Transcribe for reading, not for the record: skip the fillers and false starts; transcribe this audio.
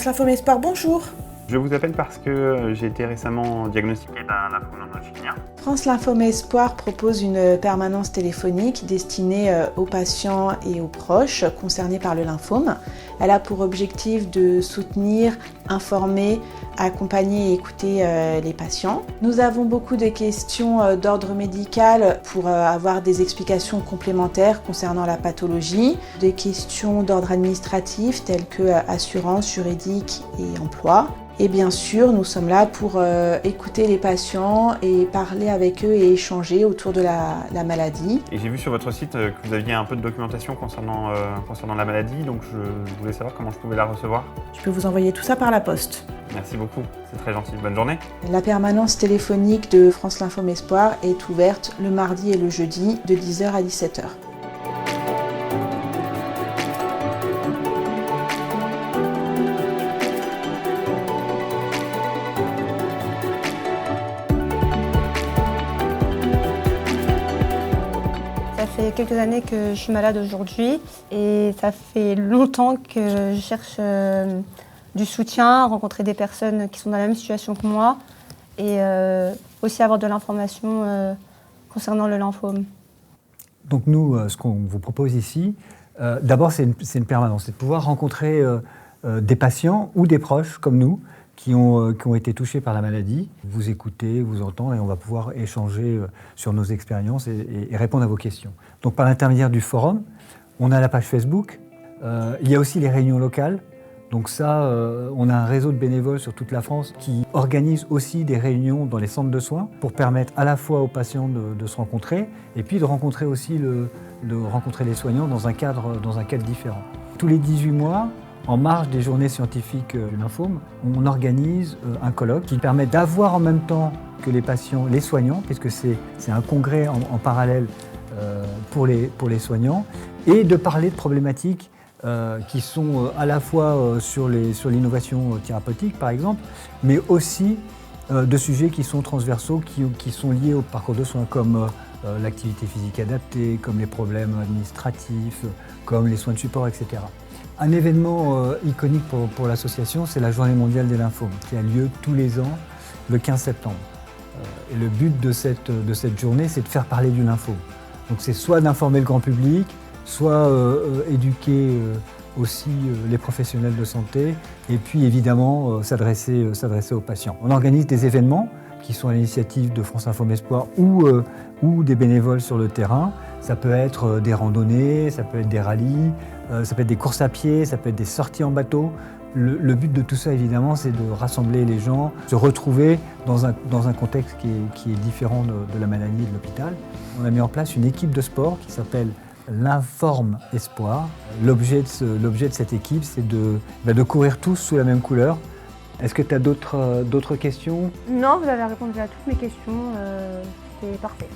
France Lymphome Espoir, bonjour. Je vous appelle parce que j'ai été récemment diagnostiqué d'un lymphome non-Hodgkinien. France Lymphome Espoir propose une permanence téléphonique destinée aux patients et aux proches concernés par le lymphome. Elle a pour objectif de soutenir, informer, accompagner et écouter les patients. Nous avons beaucoup de questions d'ordre médical pour avoir des explications complémentaires concernant la pathologie, des questions d'ordre administratif telles que assurance, juridique et emploi. Et bien sûr, nous sommes là pour écouter les patients et parler avec eux et échanger autour de la maladie. Et j'ai vu sur votre site que vous aviez un peu de documentation concernant la maladie, donc je voulais savoir comment je pouvais la recevoir. Je peux vous envoyer tout ça par la poste. Merci beaucoup, c'est très gentil. Bonne journée. La permanence téléphonique de France Lymphome Espoir est ouverte le mardi et le jeudi de 10h à 17h. Ça fait quelques années que je suis malade aujourd'hui et ça fait longtemps que je cherche du soutien, rencontrer des personnes qui sont dans la même situation que moi et aussi avoir de l'information concernant le lymphome. Donc nous, ce qu'on vous propose ici, d'abord c'est une permanence, c'est de pouvoir rencontrer des patients ou des proches comme nous qui ont été touchés par la maladie, vous écouter, vous entendre et on va pouvoir échanger sur nos expériences et répondre à vos questions. Donc par l'intermédiaire du forum, on a la page Facebook, il y a aussi les réunions locales. Donc ça, on a un réseau de bénévoles sur toute la France qui organise aussi des réunions dans les centres de soins pour permettre à la fois aux patients de se rencontrer et puis de rencontrer aussi rencontrer les soignants dans un cadre différent. Tous les 18 mois, en marge des journées scientifiques du lymphome, on organise un colloque qui permet d'avoir en même temps que les patients, les soignants, puisque c'est un congrès en parallèle pour les soignants, et de parler de problématiques qui sont à la fois sur l'innovation thérapeutique par exemple, mais aussi de sujets qui sont transversaux, qui sont liés au parcours de soins, comme l'activité physique adaptée, comme les problèmes administratifs, comme les soins de support, etc. Un événement iconique pour l'association, c'est la Journée mondiale des lymphomes, qui a lieu tous les ans, le 15 septembre. Et le but de cette journée, c'est de faire parler du lymphome. Donc c'est soit d'informer le grand public, soit éduquer aussi les professionnels de santé, et puis évidemment s'adresser aux patients. On organise des événements qui sont à l'initiative de France Lymphome Espoir ou des bénévoles sur le terrain. Ça peut être des randonnées, ça peut être des rallyes, ça peut être des courses à pied, ça peut être des sorties en bateau. Le but de tout ça, évidemment, c'est de rassembler les gens, se retrouver dans un contexte qui est différent de la maladie et de l'hôpital. On a mis en place une équipe de sport qui s'appelle Lymphome Espoir. L'objet de cette équipe, c'est de courir tous sous la même couleur. Est-ce que tu as d'autres questions ? Non, vous avez répondu à toutes mes questions, c'est parfait.